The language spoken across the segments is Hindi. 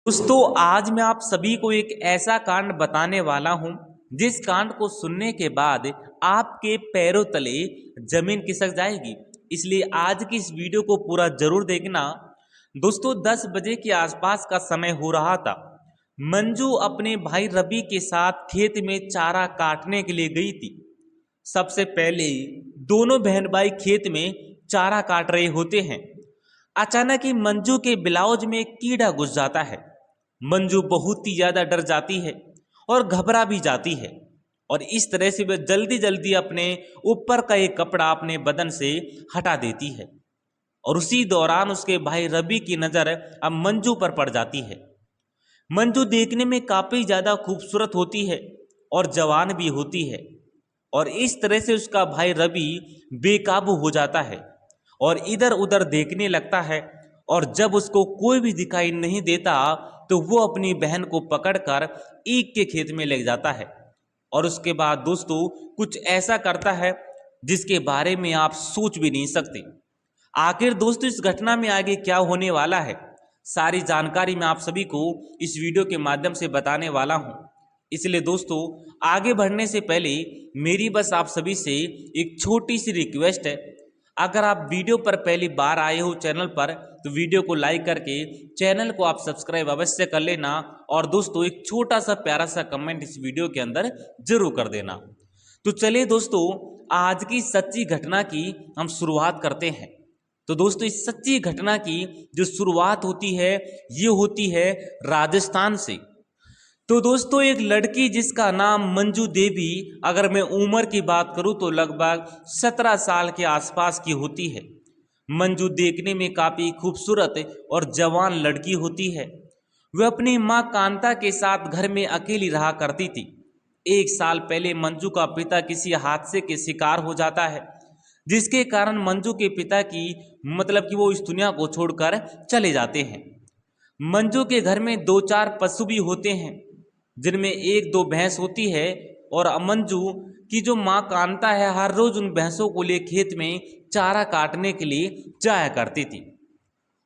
दोस्तों आज मैं आप सभी को एक ऐसा कांड बताने वाला हूं जिस कांड को सुनने के बाद आपके पैरों तले जमीन खिसक जाएगी। इसलिए आज की इस वीडियो को पूरा जरूर देखना। दोस्तों 10 बजे के आसपास का समय हो रहा था। मंजू अपने भाई रवि के साथ खेत में चारा काटने के लिए गई थी। सबसे पहले दोनों बहन भाई खेत में चारा काट रहे होते हैं। अचानक ही मंजू के ब्लाउज में एक कीड़ा घुस जाता है। मंजू बहुत ही ज्यादा डर जाती है और घबरा भी जाती है और इस तरह से वह जल्दी जल्दी अपने ऊपर का एक कपड़ा अपने बदन से हटा देती है। और उसी दौरान उसके भाई रवि की नजर अब मंजू पर पड़ जाती है। मंजू देखने में काफी ज्यादा खूबसूरत होती है और जवान भी होती है और इस तरह से उसका भाई रवि बेकाबू हो जाता है और इधर उधर देखने लगता है। और जब उसको कोई भी दिखाई नहीं देता तो वो अपनी बहन को पकड़कर ईख के खेत में ले जाता है और उसके बाद दोस्तों कुछ ऐसा करता है जिसके बारे में आप सोच भी नहीं सकते। आखिर दोस्तों इस घटना में आगे क्या होने वाला है, सारी जानकारी मैं आप सभी को इस वीडियो के माध्यम से बताने वाला हूं। इसलिए दोस्तों आगे बढ़ने से पहले मेरी बस आप सभी से एक छोटी सी रिक्वेस्ट है। अगर आप वीडियो पर पहली बार आए हो चैनल पर तो वीडियो को लाइक करके चैनल को आप सब्सक्राइब अवश्य कर लेना और दोस्तों एक छोटा सा प्यारा सा कमेंट इस वीडियो के अंदर जरूर कर देना। तो चलिए दोस्तों आज की सच्ची घटना की हम शुरुआत करते हैं। तो दोस्तों इस सच्ची घटना की जो शुरुआत होती है ये होती है राजस्थान से। तो दोस्तों एक लड़की जिसका नाम मंजू देवी, अगर मैं उम्र की बात करूं तो लगभग 17 साल के आसपास की होती है। मंजू देखने में काफी खूबसूरत और जवान लड़की होती है। वह अपनी मां कांता के साथ घर में अकेली रहा करती थी। एक साल पहले मंजू का पिता किसी हादसे के शिकार हो जाता है जिसके कारण मंजू के पिता की मतलब कि वो इस दुनिया को छोड़कर चले जाते हैं। मंजू के घर में 2-4 पशु भी होते हैं जिनमें 1-2 भैंस होती है और मंजू की जो माँ कांता है हर रोज उन भैंसों को लिए खेत में चारा काटने के लिए जाया करती थी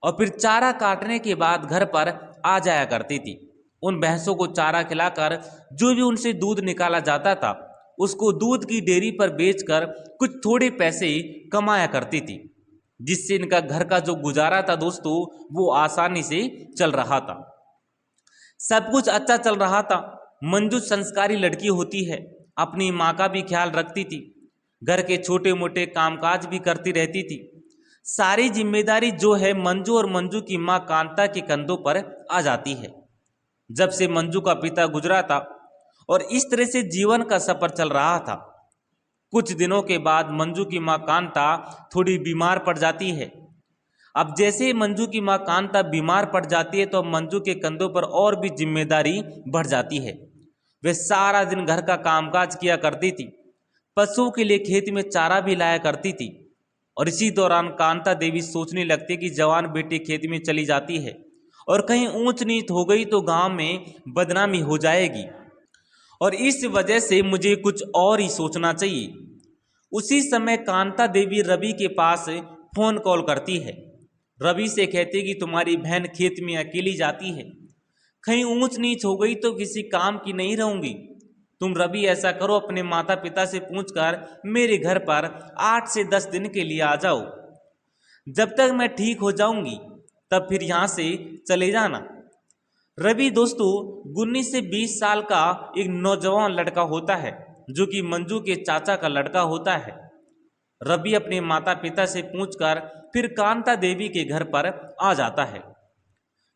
और फिर चारा काटने के बाद घर पर आ जाया करती थी। उन भैंसों को चारा खिलाकर जो भी उनसे दूध निकाला जाता था उसको दूध की डेयरी पर बेचकर कुछ थोड़े पैसे कमाया करती थी जिससे इनका घर का जो गुजारा था दोस्तों वो आसानी से चल रहा था। सब कुछ अच्छा चल रहा था। मंजू संस्कारी लड़की होती है, अपनी माँ का भी ख्याल रखती थी, घर के छोटे मोटे कामकाज भी करती रहती थी। सारी जिम्मेदारी जो है मंजू और मंजू की माँ कांता के कंधों पर आ जाती है जब से मंजू का पिता गुजरा था और इस तरह से जीवन का सफर चल रहा था। कुछ दिनों के बाद मंजू की माँ कांता थोड़ी बीमार पड़ जाती है। अब जैसे ही मंजू की माँ कांता बीमार पड़ जाती है तो अब मंजू के कंधों पर और भी जिम्मेदारी बढ़ जाती है। वे सारा दिन घर का कामकाज किया करती थी, पशुओं के लिए खेत में चारा भी लाया करती थी। और इसी दौरान कांता देवी सोचने लगती कि जवान बेटी खेत में चली जाती है और कहीं ऊंच नीच हो गई तो गांव में बदनामी हो जाएगी और इस वजह से मुझे कुछ और ही सोचना चाहिए। उसी समय कांता देवी रवि के पास फोन कॉल करती है। रवि से कहती कि तुम्हारी बहन खेत में अकेली जाती है, कहीं ऊंच नीच हो गई तो किसी काम की नहीं रहूंगी। तुम रवि ऐसा करो अपने माता पिता से पूछकर मेरे घर पर 8 से 10 दिन के लिए आ जाओ। जब तक मैं ठीक हो जाऊंगी तब फिर यहाँ से चले जाना। रवि दोस्तों 19 से 20 साल का एक नौजवान लड़का होता है जो कि मंजू के चाचा का लड़का होता है। रवि अपने माता पिता से पूछकर फिर कांता देवी के घर पर आ जाता है।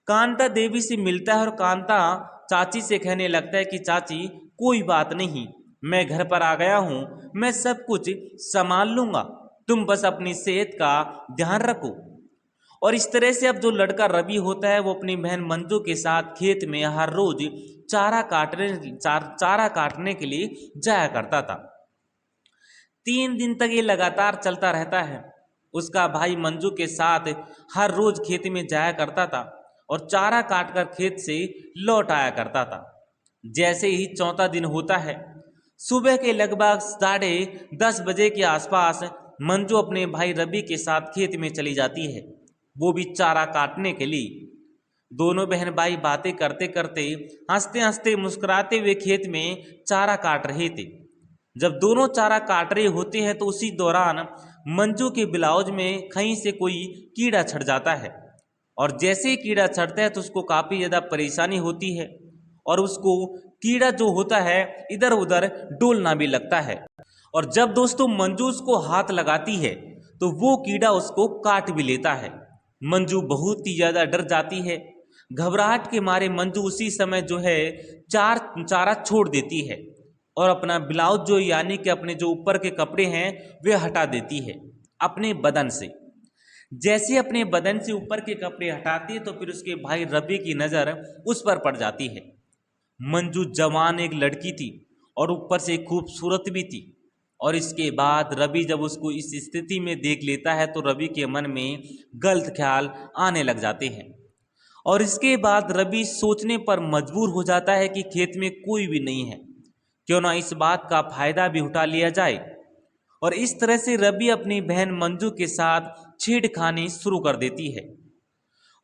कांता देवी से मिलता है और कांता चाची से कहने लगता है कि चाची कोई बात नहीं, मैं घर पर आ गया हूँ, मैं सब कुछ संभाल लूंगा, तुम बस अपनी सेहत का ध्यान रखो। और इस तरह से अब जो लड़का रवि होता है वो अपनी बहन मंजू के साथ खेत में हर रोज चारा काटने के लिए जाया करता था। 3 दिन तक ये लगातार चलता रहता है। उसका भाई मंजू के साथ हर रोज खेत में जाया करता था और चारा काटकर खेत से लौट आया करता था। जैसे ही चौथा दिन होता है, सुबह के लगभग 10:30 बजे के आसपास मंजू अपने भाई रवि के साथ खेत में चली जाती है, वो भी चारा काटने के लिए। दोनों बहन भाई बातें करते करते, हंसते हंसते, मुस्कुराते हुए खेत में चारा काट रहे थे। जब दोनों चारा काट रहे होते हैं तो उसी दौरान मंजू के ब्लाउज में कहीं से कोई कीड़ा छट जाता है। और जैसे ही कीड़ा छटता है तो उसको काफ़ी ज़्यादा परेशानी होती है और उसको कीड़ा जो होता है इधर उधर डोलना भी लगता है। और जब दोस्तों मंजू उसको हाथ लगाती है तो वो कीड़ा उसको काट भी लेता है। मंजू बहुत ही ज़्यादा डर जाती है। घबराहट के मारे मंजू उसी समय जो है चारा छोड़ देती है और अपना ब्लाउज जो यानी कि अपने जो ऊपर के कपड़े हैं वे हटा देती है अपने बदन से। जैसे अपने बदन से ऊपर के कपड़े हटाती है तो फिर उसके भाई रवि की नज़र उस पर पड़ जाती है। मंजू जवान एक लड़की थी और ऊपर से खूबसूरत भी थी। और इसके बाद रवि जब उसको इस स्थिति में देख लेता है तो रवि के मन में गलत ख्याल आने लग जाते हैं। और इसके बाद रवि सोचने पर मजबूर हो जाता है कि खेत में कोई भी नहीं है, क्यों ना इस बात का फायदा भी उठा लिया जाए। और इस तरह से रवि अपनी बहन मंजू के साथ छेड़खानी शुरू कर देती है।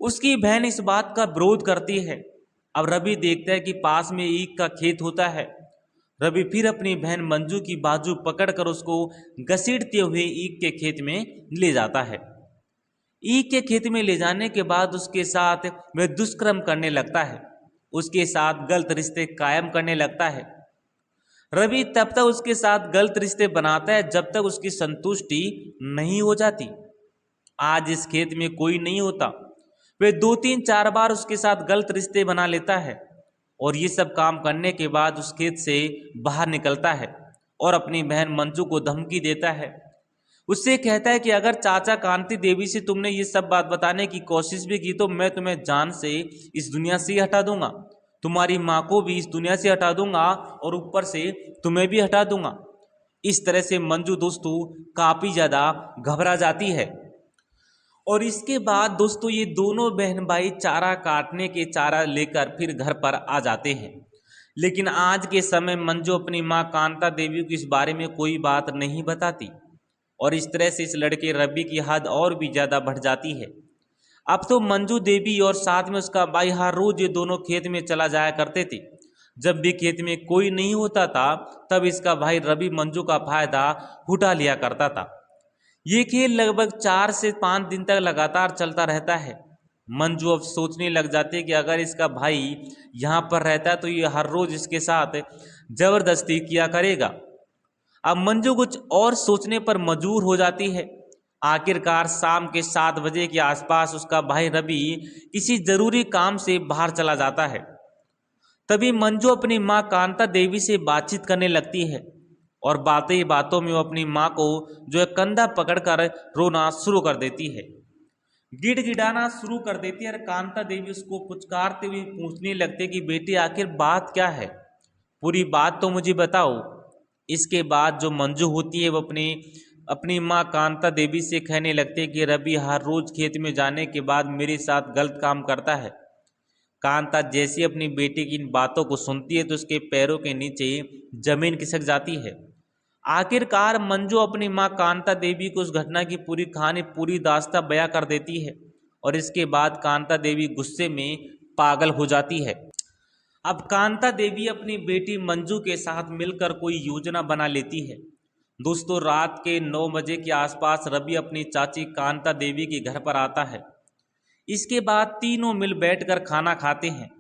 उसकी बहन इस बात का विरोध करती है। अब रवि देखता है कि पास में ईख का खेत होता है। रवि फिर अपनी बहन मंजू की बाजू पकड़कर उसको घसीटते हुए ईख के खेत में ले जाता है। ईख के खेत में ले जाने के बाद उसके साथ वह दुष्कर्म करने लगता है, उसके साथ गलत रिश्ते कायम करने लगता है। रवि तब तक उसके साथ गलत रिश्ते बनाता है जब तक उसकी संतुष्टि नहीं हो जाती। आज इस खेत में कोई नहीं होता। वे 2-3-4 बार उसके साथ गलत रिश्ते बना लेता है और ये सब काम करने के बाद उस खेत से बाहर निकलता है और अपनी बहन मंजू को धमकी देता है। उससे कहता है कि अगर चाचा कांति देवी से तुमने ये सब बात बताने की कोशिश भी की तो मैं तुम्हें जान से इस दुनिया से ही हटा दूंगा, तुम्हारी माँ को भी इस दुनिया से हटा दूंगा और ऊपर से तुम्हें भी हटा दूंगा। इस तरह से मंजू दोस्तों काफ़ी ज़्यादा घबरा जाती है। और इसके बाद दोस्तों ये दोनों बहन भाई चारा काटने के चारा लेकर फिर घर पर आ जाते हैं। लेकिन आज के समय मंजू अपनी माँ कांता देवी को इस बारे में कोई बात नहीं बताती और इस तरह से इस लड़के रवि की हद और भी ज़्यादा बढ़ जाती है। अब तो मंजू देवी और साथ में उसका भाई हर रोज ये दोनों खेत में चला जाया करते थे। जब भी खेत में कोई नहीं होता था तब इसका भाई रवि मंजू का फायदा उठा लिया करता था। ये खेल लगभग 4 से 5 दिन तक लगातार चलता रहता है। मंजू अब सोचने लग जाती है कि अगर इसका भाई यहाँ पर रहता है तो ये हर रोज इसके साथ जबरदस्ती किया करेगा। अब मंजू कुछ और सोचने पर मजबूर हो जाती है। आखिरकार शाम के 7 बजे के आसपास उसका भाई रवि किसी जरूरी काम से बाहर चला जाता है। तभी मंजू अपनी माँ कांता देवी से बातचीत करने लगती है और बातें ही बातों में वो अपनी माँ को जो है कंधा पकड़कर रोना शुरू कर देती है, गिड़गिड़ाना शुरू कर देती है। और कांता देवी उसको पुचकारते हुए पूछने लगते कि बेटी आखिर बात क्या है, पूरी बात तो मुझे बताओ। इसके बाद जो मंजू होती है वो अपनी माँ कांता देवी से कहने लगते कि रवि हर रोज खेत में जाने के बाद मेरे साथ गलत काम करता है। कांता जैसी अपनी बेटी की इन बातों को सुनती है तो उसके पैरों के नीचे जमीन खिसक जाती है। आखिरकार मंजू अपनी माँ कांता देवी को उस घटना की पूरी कहानी, पूरी दास्ता बयां कर देती है और इसके बाद कांता देवी गुस्से में पागल हो जाती है। अब कांता देवी अपनी बेटी मंजू के साथ मिलकर कोई योजना बना लेती है। दोस्तों रात के 9 बजे के आसपास रवि अपनी चाची कांता देवी के घर पर आता है। इसके बाद तीनों मिल बैठकर खाना खाते हैं।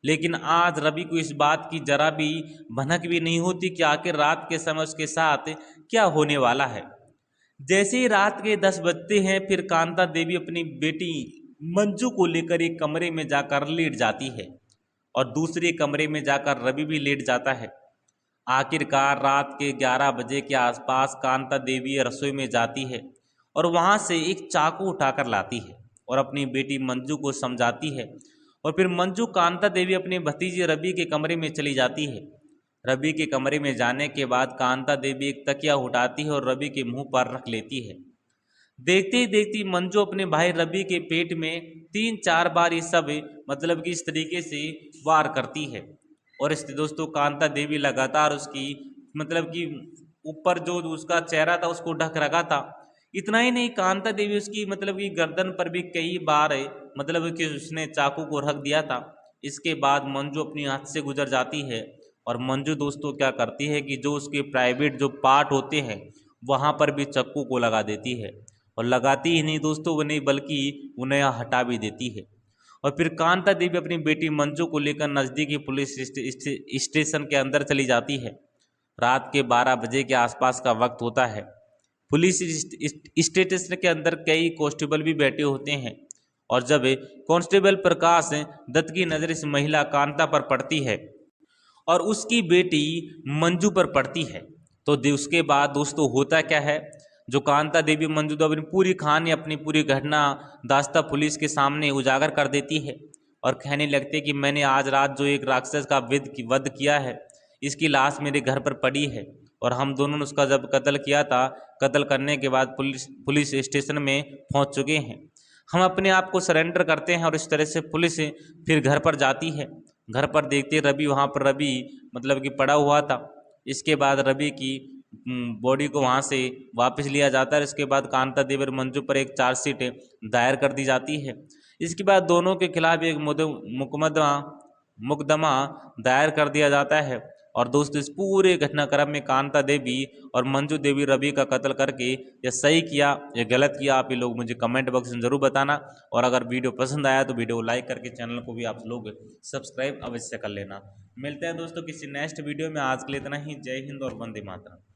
लेकिन आज रवि को इस बात की जरा भी भनक भी नहीं होती कि आखिर रात के समय उसके साथ क्या होने वाला है। जैसे ही रात के 10 बजते हैं फिर कांता देवी अपनी बेटी मंजू को लेकर एक कमरे में जाकर लेट जाती है और दूसरे कमरे में जाकर रवि भी लेट जाता है। आखिरकार रात के 11 बजे के आसपास कांता देवी रसोई में जाती है और वहाँ से एक चाकू उठाकर लाती है और अपनी बेटी मंजू को समझाती है। और फिर मंजू कांता देवी अपने भतीजे रवि के कमरे में चली जाती है। रवि के कमरे में जाने के बाद कांता देवी एक तकिया उठाती है और रवि के मुंह पर रख लेती है। देखते ही देखती मंजू अपने भाई रवि के पेट में 3-4 बार ये सब मतलब कि इस तरीके से वार करती है। और इस दोस्तों कांता देवी लगातार उसकी मतलब कि ऊपर जो उसका चेहरा था उसको ढक रखा था। इतना ही नहीं, कांता देवी उसकी मतलब कि गर्दन पर भी कई बार मतलब कि उसने चाकू को रख दिया था। इसके बाद मंजू अपनी हाथ से गुजर जाती है और मंजू दोस्तों क्या करती है कि जो उसके प्राइवेट जो पार्ट होते हैं वहाँ पर भी चाकू को लगा देती है, और लगाती ही नहीं दोस्तों वो नहीं बल्कि उन्हें हटा भी देती है। और फिर कांता देवी अपनी बेटी मंजू को लेकर नज़दीकी पुलिस स्टेशन के अंदर चली जाती है। रात के 12 बजे के आसपास का वक्त होता है। पुलिस स्टेशन के अंदर कई कांस्टेबल भी बैठे होते हैं, और जब कांस्टेबल प्रकाश दत्त की नज़र इस महिला कांता पर पड़ती है और उसकी बेटी मंजू पर पड़ती है, तो उसके बाद दोस्तों होता क्या है, जो कांता देवी मंजू तो अपनी पूरी कहानी अपनी पूरी घटना दास्ता पुलिस के सामने उजागर कर देती है और कहने लगती है कि मैंने आज रात जो एक राक्षस का वध किया है, इसकी लाश मेरे घर पर पड़ी है, और हम दोनों ने उसका जब कत्ल किया था, कत्ल करने के बाद पुलिस स्टेशन में पहुंच चुके हैं। हम अपने आप को सरेंडर करते हैं और इस तरह से पुलिस फिर घर पर जाती है। घर पर देखते रवि, वहाँ पर रवि मतलब कि पड़ा हुआ था। इसके बाद रवि की बॉडी को वहाँ से वापस लिया जाता है। इसके बाद कांता देवी और मंजू पर एक चार्जशीट दायर कर दी जाती है। इसके बाद दोनों के खिलाफ एक मुकदमा दायर कर दिया जाता है। और दोस्तों इस पूरे घटनाक्रम में कांता देवी और मंजू देवी रवि का कत्ल करके ये सही किया या गलत किया, आप ये लोग मुझे कमेंट बॉक्स में ज़रूर बताना। और अगर वीडियो पसंद आया तो वीडियो को लाइक करके चैनल को भी आप लोग सब्सक्राइब अवश्य कर लेना। मिलते हैं दोस्तों किसी नेक्स्ट वीडियो में। आज के लिए इतना ही। जय हिंद और वंदे मातरम।